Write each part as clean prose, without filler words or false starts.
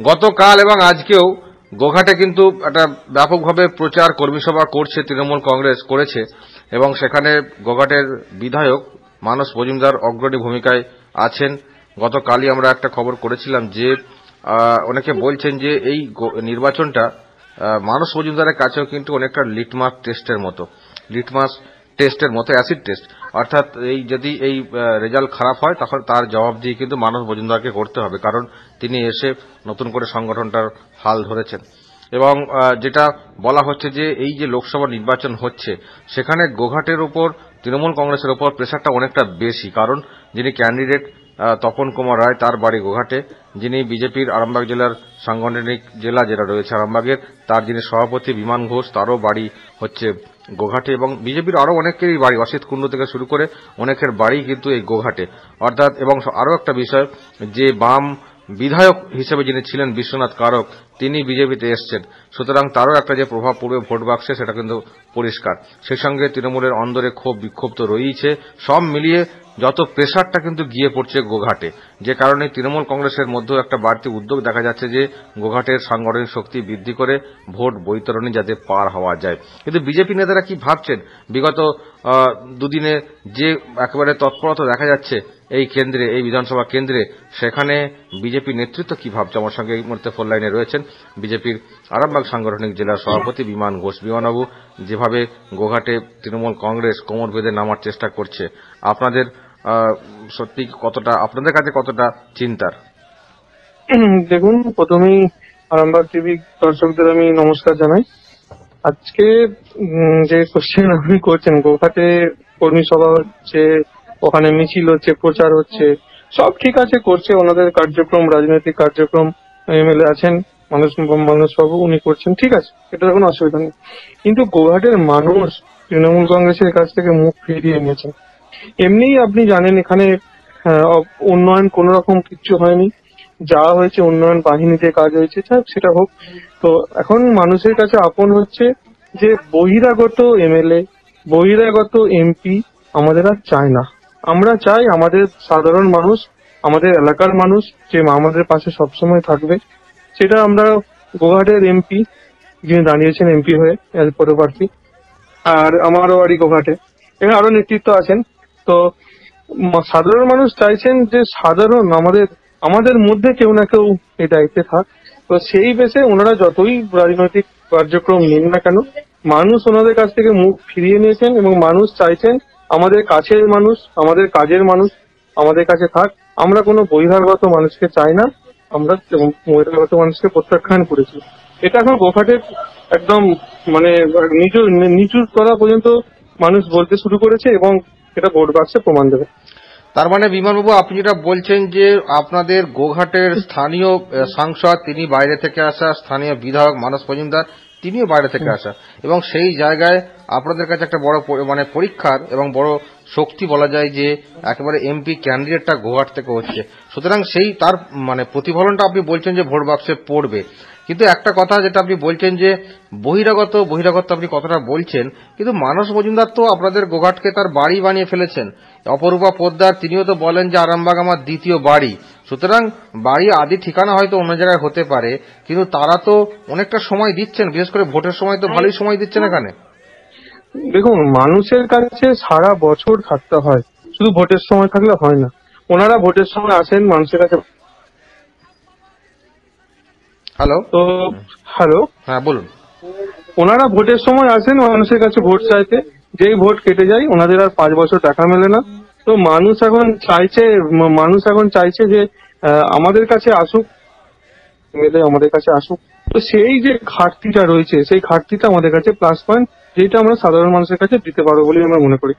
গতকাল এবং আজকেও গোঘাটে কিন্তু একটা ব্যাপকভাবে প্রচার কর্মী সভা করছে তৃণমূল কংগ্রেস করেছে এবং সেখানে গোঘাটের বিধায়ক মানস মজুমদার অগ্রণী ভূমিকায় আছেন। গতকালই আমরা একটা খবর করেছিলাম যে অনেকে বলছেন যে এই নির্বাচনটা মানস মজুমদারের কাছেও কিন্তু অনেকটা লিটমাস টেস্টের মতো অ্যাসিড টেস্ট, অর্থাৎ যদি এই রেজাল্ট খারাপ হয় তখন তার জবাব দিয়ে কিন্তু মানস মজুমদারকে করতে হবে, কারণ তিনি এসে নতুন করে সংগঠনটার হাল ধরেছেন। এবং যেটা বলা হচ্ছে যে এই যে লোকসভা নির্বাচন হচ্ছে সেখানে গোঘাটের উপর তৃণমূল কংগ্রেসের উপর প্রেসারটা অনেকটা বেশি, কারণ যিনি ক্যান্ডিডেট তপন কুমার রায় তার বাড়ি গোঘাটে, যিনি বিজেপির আরামবাগ জেলার সাংগঠনিক জেলা যেটা রয়েছে আরামবাগের তার যিনি সভাপতি বিমান ঘোষ তারও বাড়ি হচ্ছে গোঘাটে, এবং বিজেপির আরো অনেকেরই বাড়ি অসিত কুণ্ডু থেকে শুরু করে অনেকের বাড়ি কিন্তু এই গোঘাটে। অর্থাৎ এবং আরো একটা বিষয় যে বাম বিধায়ক হিসেবে যিনি ছিলেন বিশ্বনাথ কারক তিনি বিজেপিতে এসছেন, সুতরাং তারও একটা যে প্রভাব পড়বে ভোট বাক্সে সেটা কিন্তু পরিষ্কার। সেই সঙ্গে তৃণমূলের অন্দরে ক্ষোভ বিক্ষোভ তো রয়েছে, সব মিলিয়ে যত প্রেসারটা কিন্তু গিয়ে পড়ছে গোঘাটে, যে কারণে তৃণমূল কংগ্রেসের মধ্যেও একটা বাড়তি উদ্যোগ দেখা যাচ্ছে যে গোঘাটের সাংগঠনিক শক্তি বৃদ্ধি করে ভোট বৈতরণী যাতে পার হওয়া যায়। কিন্তু বিজেপি নেতারা কি ভাবছেন বিগত দুদিনে যে একেবারে তৎপরতা দেখা যাচ্ছে এই কেন্দ্রে, এই বিধানসভা কেন্দ্রে, সেখানে বিজেপি নেতৃত্ব কি ভাবছে? আমার সঙ্গে এই মুহূর্তে ফোন লাইনে রয়েছেন বিজেপির আরামবাগ সাংগঠনিক জেলার সভাপতি বিমান ঘোষ। বিমানবাবু, যেভাবে গোঘাটে তৃণমূল কংগ্রেস কোমর বেঁধে নামার চেষ্টা করছে, আপনাদের সত্যি কতটা, আপনাদের কাছে কতটা চিন্তার? দেখুন, প্রথমেই আরামবাগ টিভি দর্শকদের আমি নমস্কার জানাই। আজকে যে কোশ্চেন আপনি করছেন, গোঘাটে কর্মী সভা হচ্ছে, ওখানে মিছিল হচ্ছে, প্রচার হচ্ছে, সব ঠিক আছে, করছে ওনাদের কার্যক্রম, রাজনৈতিক কার্যক্রম। এমএলএ আছেন মানসবাবু, উনি করছেন, ঠিক আছে, এটা কোনো অসুবিধা নেই। কিন্তু গোঘাটের মানুষ তৃণমূল কংগ্রেসের কাছ থেকে মুখ ফিরিয়ে নিয়েছেন। এমনিই আপনি জানেন এখানে উন্নয়ন কোন রকম কিচ্ছু হয়নি, যা হয়েছে উন্নয়ন বাহিনীতে কাজ হয়েছে, সেটা হোক। তো এখন মানুষের কাছে আপন হচ্ছে যে বহিরাগত এমএলএ, বহিরাগত এমপি আমাদের আর চায় না। আমরা চাই আমাদের সাধারণ মানুষ, আমাদের এলাকার মানুষ যে আমাদের পাশে সবসময় থাকবে। সেটা আমরা গোঘাটের এমপি যিনি দাঁড়িয়েছেন এমপি হয়ে পদপ্রার্থী, আর আমারও বাড়ি গোঘাটে, এখানে আরো নেতৃত্ব আছেন। তো সাধারণ মানুষ চাইছেন যে সাধারণ আমাদের মধ্যে কেউ না কেউ এই দায়িত্বে থাক। তো সেই বেসে ওনারা যতই রাজনৈতিক কার্যক্রম নিন না কেন, মানুষ ওনাদের কাছ থেকে মুখ ফিরিয়ে নিয়েছেন এবং মানুষ চাইছেন আমাদের কাছের মানুষ, আমাদের কাজের মানুষ আমাদের কাছে থাক। আমরা কোনো বহিরাগত মানুষকে চাই না, আমরা বহিরাগত মানুষকে প্রত্যাখ্যান করেছি। এটা এখন গোঘাটের একদম মানে নিচু স্তর পর্যন্ত মানুষ বলতে শুরু করেছে এবং এটা ভোট বাক্সে প্রমাণ দেবে। তার মানে বিমানবাবু, আপনি যেটা বলছেন যে আপনাদের গোঘাটের স্থানীয় সাংসদ তিনি বাইরে থেকে আসা, স্থানীয় বিধায়ক মানস মজুমদার তিনিও বাইরে থেকে আসা, এবং সেই জায়গায় আপনাদের কাছে একটা বড় মানে পরীক্ষার এবং বড় শক্তি বলা যায় যে একেবারে এমপি ক্যান্ডিডেটটা গোঘাট থেকে হচ্ছে, সুতরাং সেই তার মানে প্রতিফলনটা আপনি বলছেন যে ভোট বাক্সে পড়বে। কিন্তু একটা কথা যেটা আপনি বলছেন যে বহিরাগত আপনি কথাটা বলছেন, কিন্তু মানস মজুমদার তো আপনাদের গোঘাটকে তার বাড়ি বানিয়ে ফেলেছেন। অপরূপা পোদ্দার তিনিও তো বলেন যে আরামবাগ আমার দ্বিতীয় বাড়ি, সুতরাং বাড়ি আদি ঠিকানা হয়তো অন্য জায়গায় হতে পারে, কিন্তু তারা তো অনেকটা সময় দিচ্ছেন, বিশেষ করে ভোটের সময় তো ভালোই সময় দিচ্ছেন এখানে। দেখুন, মানুষের কাছে সারা বছর থাকতে হয়, শুধু ভোটের সময় থাকলে হয় না। ওনারা ভোটের সময় আসেন মানুষের কাছে। হ্যালো, হ্যাঁ বলুন। ওনারা ভোটের সময় আসেন মানুষের কাছে ভোট চাইতে, যেই ভোট কেটে যায় ওনাদের আর 5 বছর দেখা মেলে না। তো মানুষ এখন চাইছে যে আমাদের কাছে আসুক, আমাদের কাছে আসুক। তো সেই যে ঘাটতিটা রয়েছে, সেই ঘাটতিটা আমাদের কাছে প্লাস পয়েন্ট, যেটা আমরা সাধারণ মানুষের কাছে দিতে পারবো বলে আমরা মনে করি।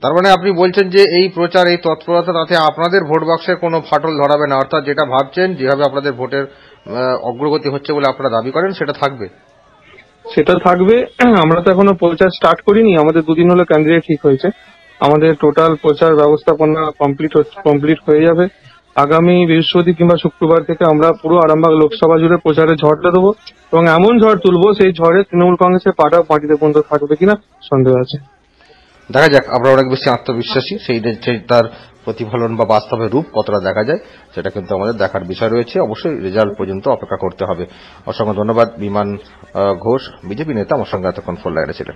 তার মানে আপনি বলছেন যে এই প্রচার, এই তৎপরতা, তাতে আপনাদের ভোট বাক্সের কোনো ফাটল ধরাবে না, অর্থাৎ যেটা ভাবছেন, যেভাবে আপনাদের ভোটের অগ্রগতি হচ্ছে বলে আপনারা দাবি করেন সেটা থাকবে। আমরা তো এখনো প্রচার স্টার্ট করিনি, আমাদের 2 দিন হলো ক্যান্ডিডেট ঠিক হয়েছে। আমাদের টোটাল প্রচার ব্যবস্থাপনা কমপ্লিট হয়ে যাবে। আগামী বৃহস্পতি কিংবা শুক্রবার থেকে আমরা পুরো আরামবাগ লোকসভা জুড়ে প্রচারের ঝড়টা দেবো এবং এমন ঝড় তুলবো সেই ঝড়ে তৃণমূল কংগ্রেসের পাটা মাটিতে পর্যন্ত থাকবে কিনা সন্দেহ আছে। দেখা যাক, আমরা অনেক বেশি আত্মবিশ্বাসী, সেই তার প্রতিফলন বা বাস্তবে রূপ কতটা দেখা যায় সেটা কিন্তু আমাদের দেখার বিষয় রয়েছে। অবশ্যই রেজাল্ট পর্যন্ত অপেক্ষা করতে হবে। অসংখ্য ধন্যবাদ বিমান ঘোষ, বিজেপি নেতা, আমার সঙ্গে এতক্ষণ ফোন লাইনে ছিলেন।